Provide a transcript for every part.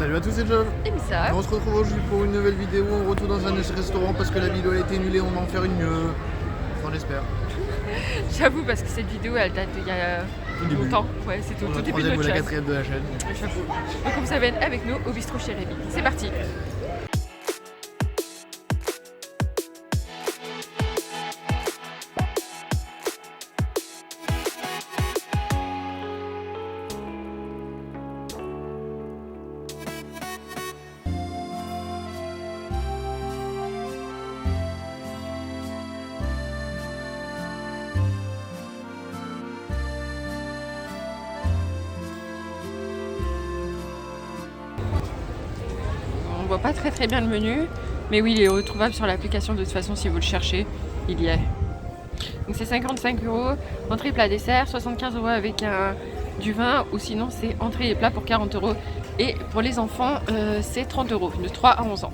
Salut à tous, c'est Joe. Et ça. On se retrouve aujourd'hui pour une nouvelle vidéo. On retourne dans un restaurant parce que la vidéo a été annulée. On va en faire une mieux. Enfin, on espère. J'avoue, parce que cette vidéo elle date d'il y a longtemps. Ouais, c'est au tout début de notre la chaîne. quatrième de la chaîne. J'avoue. Donc vous savez avec nous au bistrot chez Rémi. C'est parti. On voit pas très bien le menu, mais oui, il est retrouvable sur l'application de toute façon si vous le cherchez, il y est. Donc c'est 55 €, entrée plat dessert, 75 € avec du vin, ou sinon c'est entrée et plat pour 40 €. Et pour les enfants, c'est 30 € de 3 à 11 ans.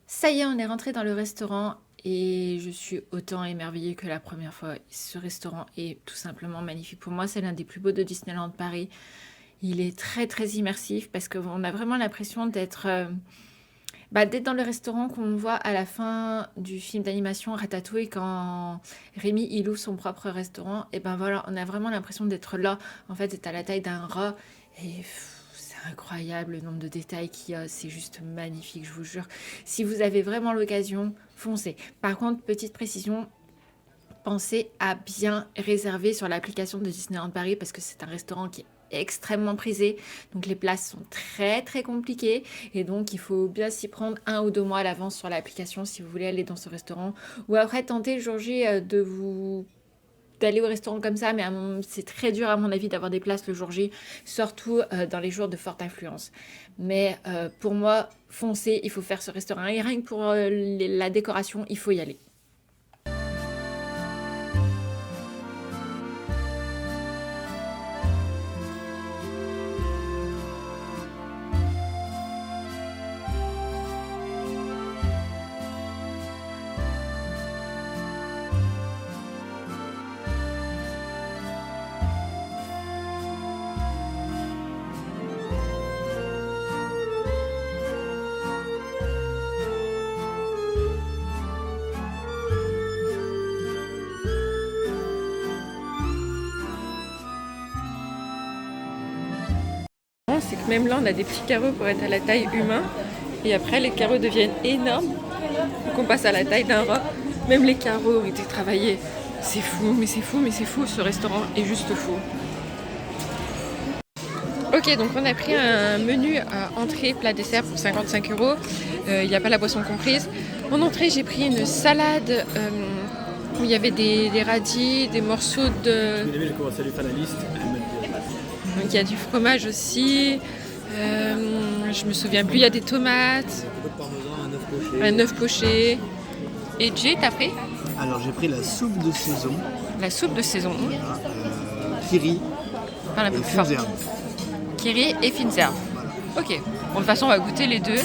Ça y est, on est rentré dans le restaurant et je suis autant émerveillée que la première fois. Ce restaurant est tout simplement magnifique. Pour moi, c'est l'un des plus beaux de Disneyland Paris. Il est très immersif parce qu'on a vraiment l'impression d'être dans le restaurant qu'on voit à la fin du film d'animation Ratatouille quand Rémi il ouvre son propre restaurant. Et ben voilà, on a vraiment l'impression d'être là. En fait, c'est à la taille d'un rat et c'est incroyable le nombre de détails qu'il y a, c'est juste magnifique, je vous jure. Si vous avez vraiment l'occasion, foncez. Par contre, petite précision, pensez à bien réserver sur l'application de Disneyland Paris parce que c'est un restaurant qui est extrêmement prisé, donc les places sont très compliquées et donc il faut bien s'y prendre 1 ou 2 mois à l'avance sur l'application si vous voulez aller dans ce restaurant, ou après tenter le jour J d'aller au restaurant comme ça, mais c'est très dur à mon avis d'avoir des places le jour J, surtout dans les jours de forte influence. Mais pour moi, foncez, il faut faire ce restaurant et rien que pour la décoration, il faut y aller. C'est que même là on a des petits carreaux pour être à la taille humain et après les carreaux deviennent énormes donc on passe à la taille d'un rat. Même les carreaux ont été travaillés. C'est fou, mais c'est fou, ce restaurant est juste fou. Ok, donc on a pris un menu à entrée plat dessert pour 55 €. Il n'y a pas la boisson comprise. En entrée j'ai pris une salade où il y avait des radis, des morceaux de... Donc il y a du fromage aussi, je me souviens plus, il y a des tomates, un œuf poché. Et Jay, t'as pris? Alors j'ai pris la soupe de saison. La soupe de saison. Kiri Parle un peu et plus fort. fines herbes. Kiri et fines herbes. Ok, bon, de toute façon on va goûter les deux.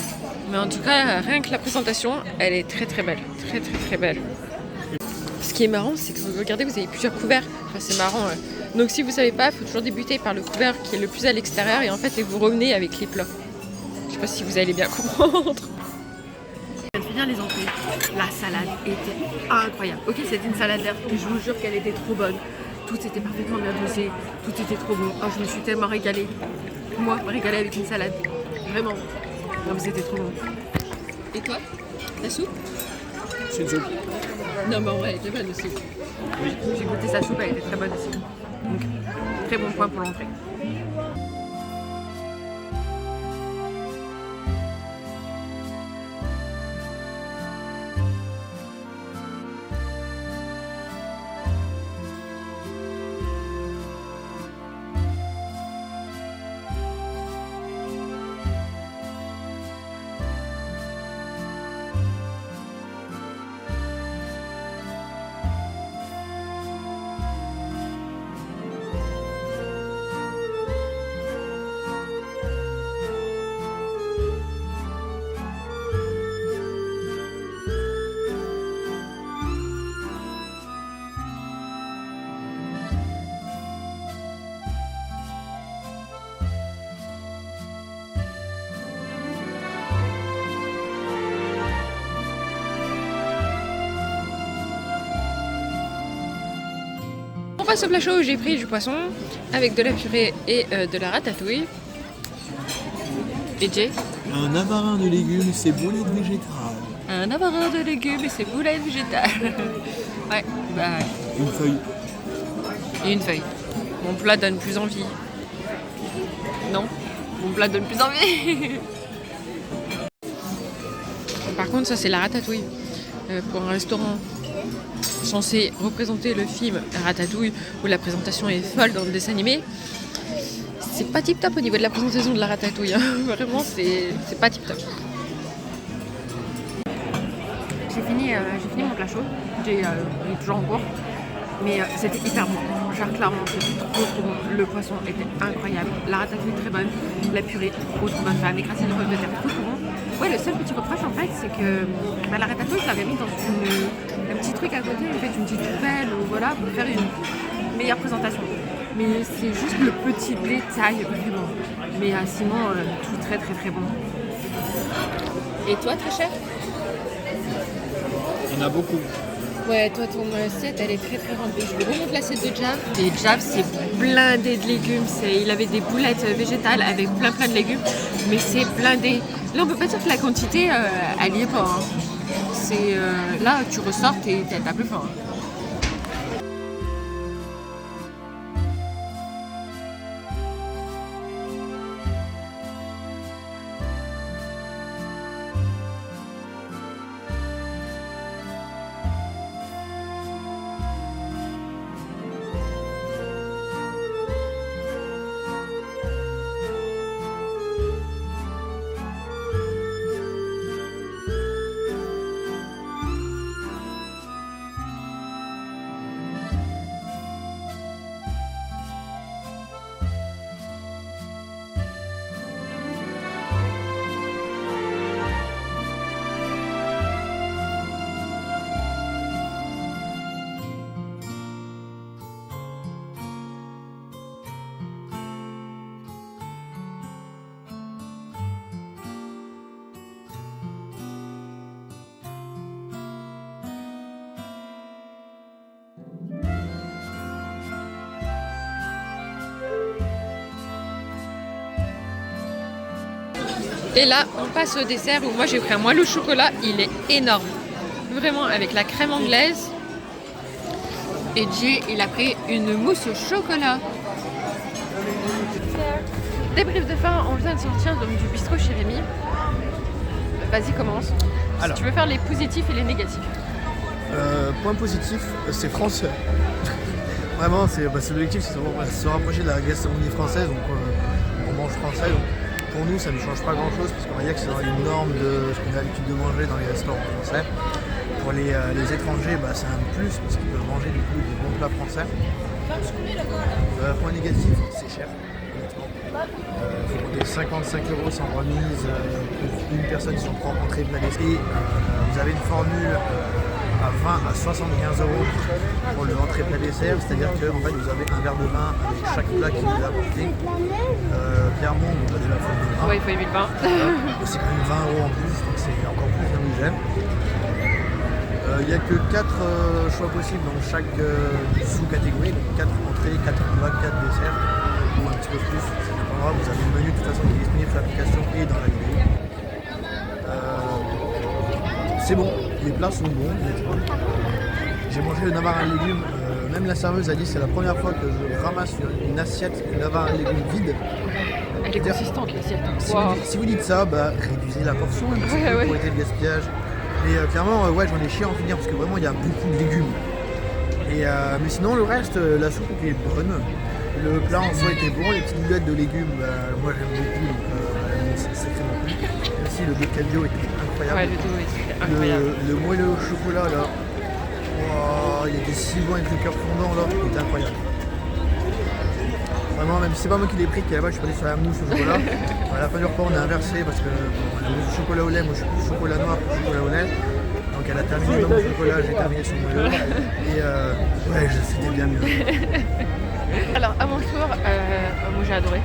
Mais en tout cas, rien que la présentation, elle est très belle. Très belle. Ce qui est marrant, c'est que vous regardez, vous avez plusieurs couverts. Enfin, c'est marrant. Donc si vous savez pas, il faut toujours débuter par le couvert qui est le plus à l'extérieur et en fait et vous revenez avec les plats. Je sais pas si vous allez bien comprendre. Je viens de finir les entrées. La salade était incroyable. Ok, c'était une salade verte, mais je vous jure qu'elle était trop bonne. Tout était parfaitement bien dosé, tout était trop bon. Oh, je me suis tellement régalée. Moi, régalée avec une salade. Vraiment. Non mais c'était trop bon. Et toi, la soupe? C'est une soupe. Non mais en vrai, elle était bonne aussi. Oui. J'ai goûté sa soupe, elle était très bonne aussi. Donc, très bon point pour l'entrée. passe au plat chaud, j'ai pris du poisson avec de la purée et de la ratatouille. Et Jay? Un navarin de légumes, c'est boulettes végétales. Un navarin de légumes et ses boulettes végétales. Ouais, bah... Une feuille. Et une feuille. Mon plat donne plus envie. Non, mon plat donne plus envie. Par contre, ça c'est la ratatouille. Pour un restaurant censé représenter le film Ratatouille, où la présentation est folle dans le dessin animé, c'est pas tip top au niveau de la présentation de la ratatouille. Hein. Vraiment, c'est pas tip top. J'ai fini mon plat chaud. Il est toujours en cours. Mais c'était hyper bon. Genre clairement, c'était trop bon. Le poisson était incroyable. La ratatouille très bonne. La purée trop bonne. Enfin, les écrasés de pommes de terre trop bon. Ouais, le seul petit reproche en fait, c'est que la ratatouille, je l'avais mis dans un petit truc à côté, en fait, une petite poubelle, ou voilà, pour faire une meilleure présentation. Mais c'est juste le petit détail vraiment. Mais sinon, tout très très très bon. Et toi, très cher? Il y en a beaucoup. Ouais, toi, ton assiette, elle est très très remplie. Je vais remonter l'assiette de Jav. Et Jav, c'est blindé de légumes. Il avait des boulettes végétales avec plein de légumes, mais c'est blindé. Là, on peut pas dire que la quantité, elle y est pas. Hein. C'est là, tu ressors, t'as plus faim. Hein. Et là, on passe au dessert où moi j'ai pris un moelleux au chocolat. Il est énorme. Vraiment, avec la crème anglaise. Et Jay, il a pris une mousse au chocolat. Débrief de fin, on vient de sortir donc, du bistrot chez Rémi. Vas-y, commence. Alors, si tu veux faire les positifs et les négatifs. Point positif, c'est français. Vraiment, c'est l'objectif, c'est de se rapprocher de la gastronomie française. Donc, on mange français. Donc, pour nous, ça ne change pas grand-chose, parce qu'on va dire que c'est dans les normes de ce qu'on a l'habitude de manger dans les restaurants français. Pour les étrangers, c'est un plus, parce qu'ils peuvent manger du coup des bons plats français. Point négatif, c'est cher, honnêtement. Il faut compter 55 € sans remise pour une personne si on prend entrée plat dessert. Et vous avez une formule à 20 à 75 € pour le entrée plat dessert, c'est-à-dire que en fait, vous avez un verre de vin avec chaque plat qui vous est apporté. Clairement, vous avez la formule de vin. Ouais, il faut aimer le vin. C'est quand même 20 € en plus, donc c'est encore plus indigène. Il n'y a que 4 choix possibles dans chaque sous-catégorie, donc 4 entrées, 4 plats, 4 desserts, ou un petit peu plus, ça dépendra. Vous avez le menu de toute façon qui est disponible sur l'application et dans la vidéo. C'est bon, les plats sont bons. J'ai mangé le navarin à légumes, même la serveuse a dit que c'est la première fois que je ramasse une assiette de navarin à légumes vide. Elle est consistante l'assiette. Si vous dites ça, réduisez la portion un petit peu pour éviter le gaspillage. Et clairement, j'en ai chié à en finir parce que vraiment il y a beaucoup de légumes. Et, mais sinon, le reste, la soupe était bonne. Le plat en soi était bon. Les petites boulettes de légumes, moi j'aime beaucoup, donc c'est sacrément plu. Aussi, le bocadillo était incroyable. Ouais, le dos est incroyable. Le moelleux au chocolat, là, il était si bon avec le cœur fondant, là, il était incroyable. Vraiment, même si c'est pas moi qui l'ai pris, qui là-bas, je suis parti sur la mousse au chocolat. À la fin du repas, on a inversé parce que la mousse au chocolat au lait, moi je suis plus chocolat noir que chocolat au lait. Donc elle a terminé dans mon chocolat, j'ai terminé son moelleux. Et c'était bien mieux. Alors, à mon tour, moi j'ai adoré.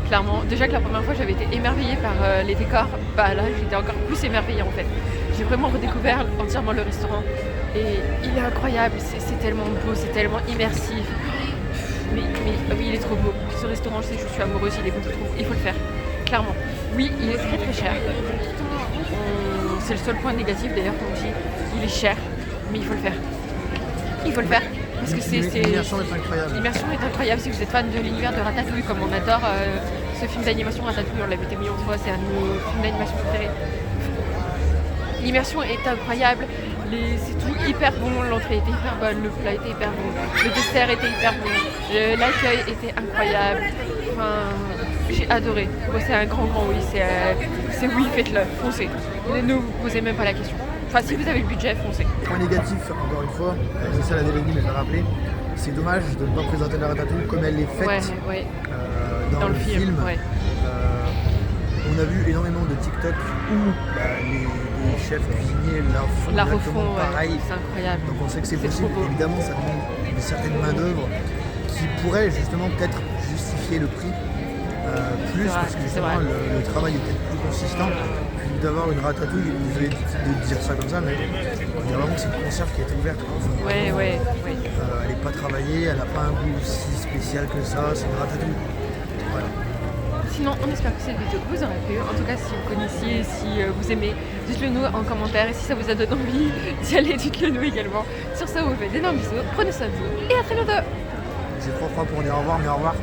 Clairement, déjà que la première fois j'avais été émerveillée par les décors, là j'étais encore plus émerveillée en fait. J'ai vraiment redécouvert entièrement le restaurant et il est incroyable, c'est tellement beau, c'est tellement immersif. Mais oui, il est trop beau. Ce restaurant, je sais que je suis amoureuse, il est beaucoup trop beau. Il faut le faire, clairement. Oui, il est très très cher. C'est le seul point négatif d'ailleurs, comme je dis. Il est cher, mais il faut le faire. Il faut le faire. Parce que l'immersion est incroyable. L'immersion est incroyable. Si vous êtes fan de l'univers de Ratatouille, comme on adore ce film d'animation Ratatouille, on l'a vu des millions de fois, c'est un de nos films d'animation préférés. L'immersion est incroyable. C'est tout hyper bon, l'entrée était hyper bonne, le plat était hyper bon, le dessert était hyper bon, l'accueil était incroyable. Enfin, j'ai adoré. Bon, c'est un grand oui, c'est oui, faites-le, foncez. Ne vous posez même pas la question. Enfin, si vous avez le budget, foncez. Point négatif, encore une fois, je sais la déléguée, mais je vais rappeler, c'est dommage de ne pas présenter la ratatouille comme elle est faite dans le film. Ouais. On a vu énormément de TikTok où les chefs cuisiniers la refont pareil. C'est incroyable. Donc on sait que c'est possible. Évidemment, ça demande une certaine main-d'œuvre qui pourrait justement peut-être justifier le prix parce que justement le travail est peut-être plus consistant. Puis d'avoir une ratatouille, désolé de dire ça comme ça, mais on dirait vraiment que c'est une conserve qui a été ouverte. Enfin, elle n'est pas travaillée, elle n'a pas un goût si spécial que ça, c'est une ratatouille. Voilà. Sinon, on espère que cette vidéo vous aura plu. En tout cas, si vous connaissiez, si vous aimez, dites-le nous en commentaire. Et si ça vous a donné envie d'y aller, dites-le nous également. Sur ce, on vous fait d'énormes bisous. Prenez soin de vous et à très bientôt. J'ai trop froid pour dire au revoir, mais au revoir.